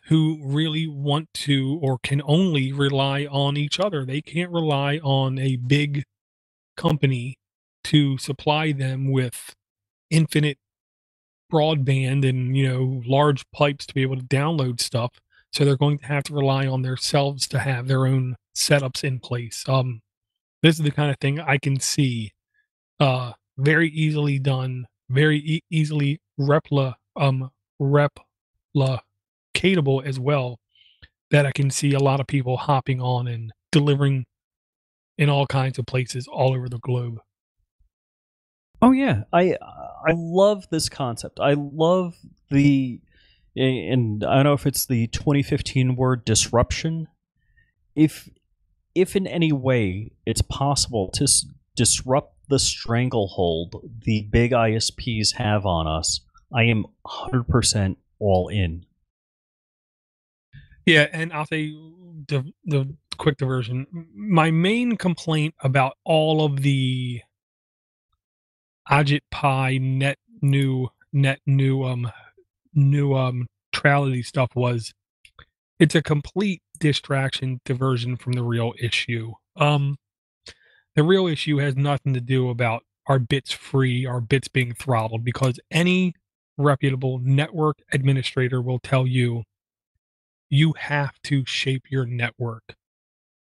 who really want to or can only rely on each other. They can't rely on a big company to supply them with infinite broadband and large pipes to be able to download stuff. So they're going to have to rely on themselves to have their own setups in place. This is the kind of thing I can see very easily done, very easily replicatable as well, that I can see a lot of people hopping on and delivering in all kinds of places all over the globe. Oh yeah, I love this concept. I love and I don't know if it's the 2015 word disruption. If in any way it's possible to disrupt the stranglehold the big ISPs have on us, I am 100% all in. Yeah, and I'll say the quick diversion. My main complaint about all of the Ajit Pi net new neutrality stuff was it's a complete distraction, diversion from the real issue. The real issue has nothing to do about our bits free, our bits being throttled, because any reputable network administrator will tell you you have to shape your network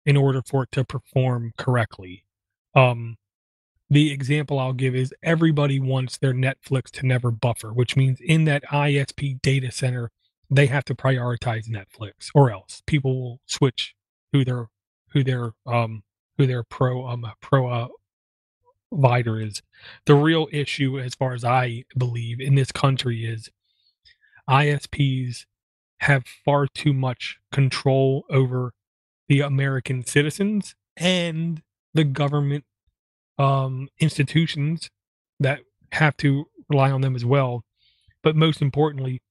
in order for it to perform correctly. The example I'll give is everybody wants their Netflix to never buffer, which means in that ISP data center, they have to prioritize Netflix, or else people will switch who their provider is. The real issue, as far as I believe, in this country is ISPs have far too much control over the American citizens and the government institutions that have to rely on them as well. But most importantly,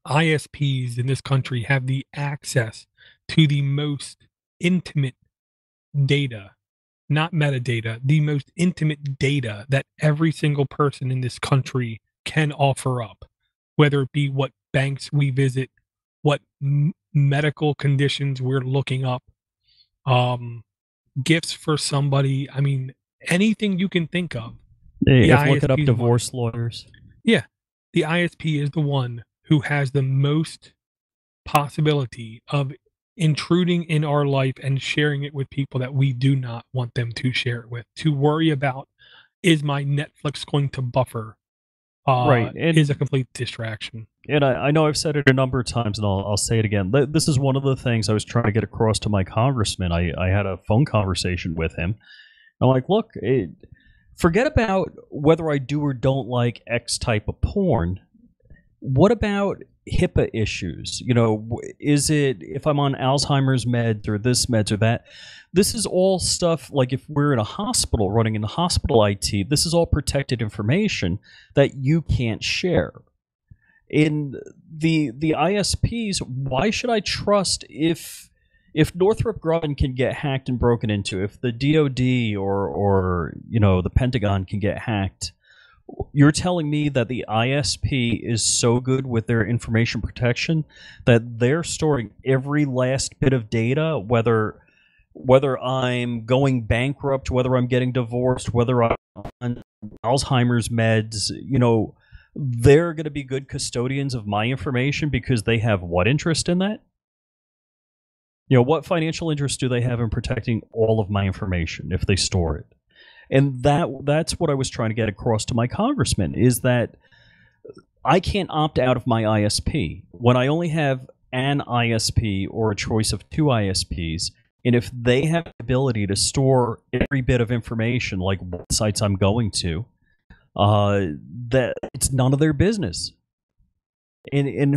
ISPs in this country have the access to the most intimate data, not metadata, the most intimate data that every single person in this country can offer up, whether it be what banks we visit, what medical conditions we're looking up, gifts for somebody. I mean, anything you can think of. If looking up divorce lawyers. Yeah. The ISP is the one who has the most possibility of intruding in our life and sharing it with people that we do not want them to share it with. To worry about, is my Netflix going to buffer? Right. Is a complete distraction. And I know I've said it a number of times, and I'll say it again. This is one of the things I was trying to get across to my congressman. I had a phone conversation with him. I'm like, look, forget about whether I do or don't like X type of porn. What about HIPAA issues? You know, is it if I'm on Alzheimer's meds or this meds or that? This is all stuff like if we're in a hospital running in the hospital IT, this is all protected information that you can't share. In the ISPs, why should I trust if Northrop Grumman can get hacked and broken into, if the DoD or you know the Pentagon can get hacked? You're telling me that the ISP is so good with their information protection that they're storing every last bit of data, whether I'm going bankrupt, whether I'm getting divorced, whether I'm on Alzheimer's meds, you know, they're going to be good custodians of my information because they have what interest in that? You know, what financial interest do they have in protecting all of my information if they store it? And that's what I was trying to get across to my congressman, is that I can't opt out of my ISP when I only have an ISP or a choice of two ISPs. And if they have the ability to store every bit of information, like what sites I'm going to, that it's none of their business. And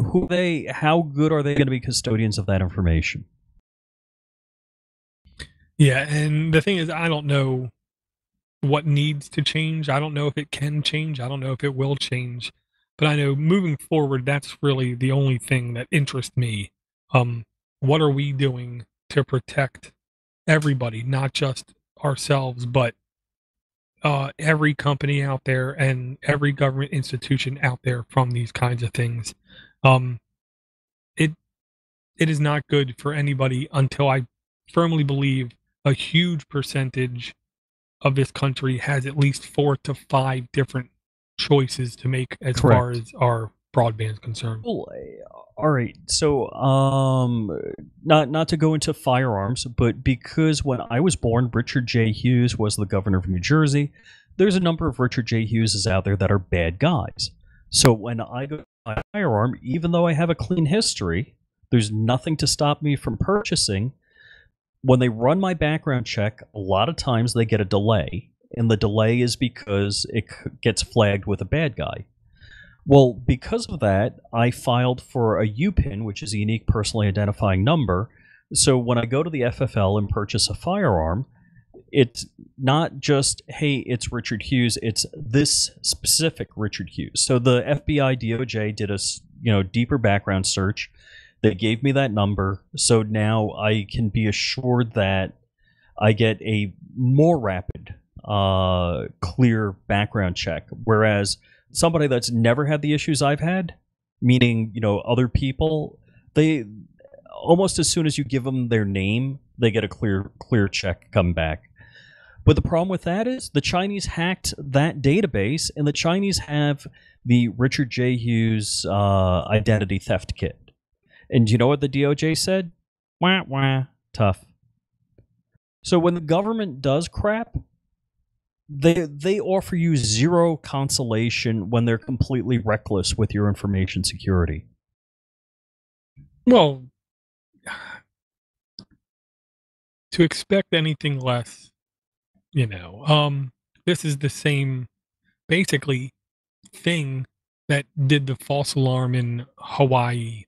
how good are they going to be custodians of that information? Yeah, and the thing is, I don't know what needs to change. I don't know if it can change. I don't know if it will change. But I know moving forward, that's really the only thing that interests me. What are we doing to protect everybody, not just ourselves, but every company out there and every government institution out there from these kinds of things? It is not good for anybody until I firmly believe a huge percentage of this country has at least 4 to 5 different choices to make as Correct. far as our broadband is concerned. Well, all right. So, not to go into firearms, but because when I was born, Richard J. Hughes was the governor of New Jersey. There's a number of Richard J. Hugheses out there that are bad guys. So when I go to buy a firearm, even though I have a clean history, there's nothing to stop me from purchasing. When they run my background check, a lot of times they get a delay, and the delay is because it gets flagged with a bad guy. Well, because of that, I filed for a UPIN, which is a unique personally identifying number. So when I go to the FFL and purchase a firearm, It's not just, hey, it's Richard Hughes. It's this specific Richard Hughes. So the FBI DOJ did a deeper background search. They gave me that number, so now I can be assured that I get a more rapid, clear background check. Whereas somebody that's never had the issues I've had, meaning other people, they almost as soon as you give them their name, they get a clear check come back. But the problem with that is the Chinese hacked that database, and the Chinese have the Richard J. Hughes identity theft kit. And you know what the DOJ said? Wah, wah, tough. So when the government does crap, they offer you zero consolation when they're completely reckless with your information security. Well, to expect anything less, this is the same basically thing that did the false alarm in Hawaii.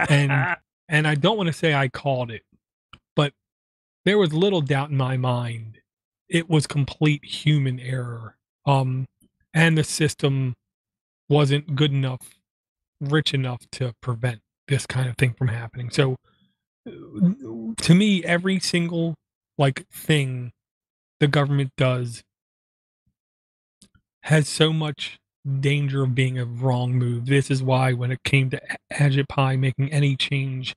and I don't want to say I called it, but there was little doubt in my mind it was complete human error. And the system wasn't good enough, rich enough to prevent this kind of thing from happening. So to me, every single thing the government does has so much danger of being a wrong move. This is why when it came to AskTheCableGuy making any change,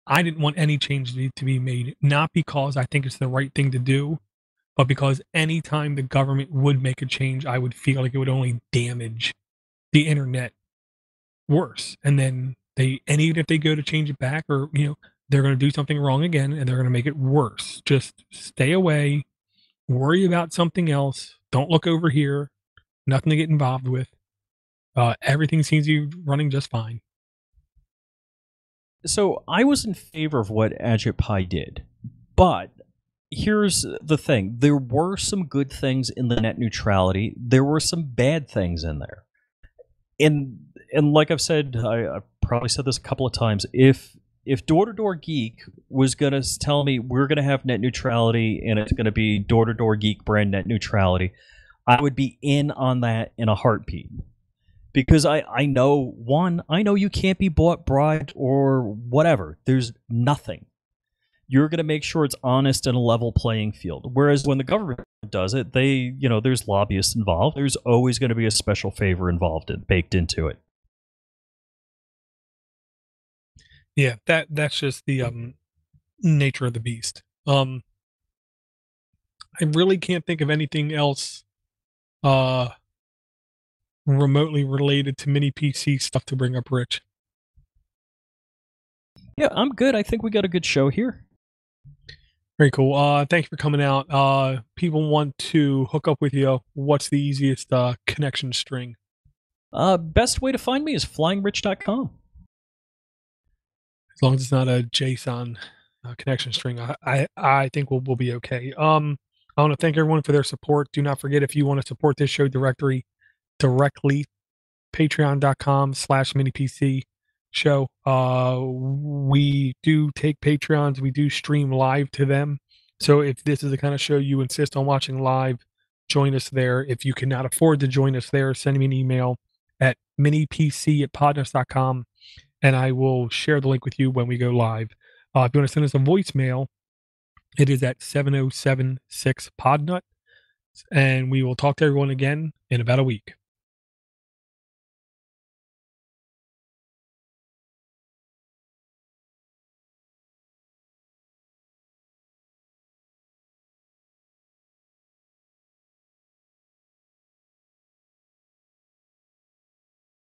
I didn't want any change to be made, not because I think it's the right thing to do, but because anytime the government would make a change, I would feel like it would only damage the internet worse. And then even if they go to change it back, or they're going to do something wrong again and they're going to make it worse. Just stay away, worry about something else. Don't look over here. Nothing to get involved with. Everything seems to be running just fine. So I was in favor of what AskTheCableGuy did, but here's the thing. There were some good things in the net neutrality. There were some bad things in there. And like I've said, I probably said this a couple of times, if Door-to-Door Geek was going to tell me we're going to have net neutrality and it's going to be Door-to-Door Geek brand net neutrality, I would be in on that in a heartbeat. Because I know you can't be bought, bribed, or whatever. There's nothing. You're going to make sure it's honest and a level playing field. Whereas when the government does it, there's lobbyists involved. There's always going to be a special favor baked into it. Yeah, that's just the nature of the beast. I really can't think of anything else remotely related to mini PC stuff to bring up, Rich. Yeah, I'm good. I think we got a good show here. Very cool. Thank you for coming out. People want to hook up with you. What's the easiest connection string? Best way to find me is flyingrich.com. As long as it's not a JSON connection string, I think we'll be okay. I want to thank everyone for their support. Do not forget, if you want to support this show directly, patreon.com/minipc show. We do take Patreons. We do stream live to them. So if this is the kind of show you insist on watching live, join us there. If you cannot afford to join us there, send me an email at minipc@podnutz.com, and I will share the link with you when we go live. If you want to send us a voicemail, it is at 7076 Podnutz, and we will talk to everyone again in about a week.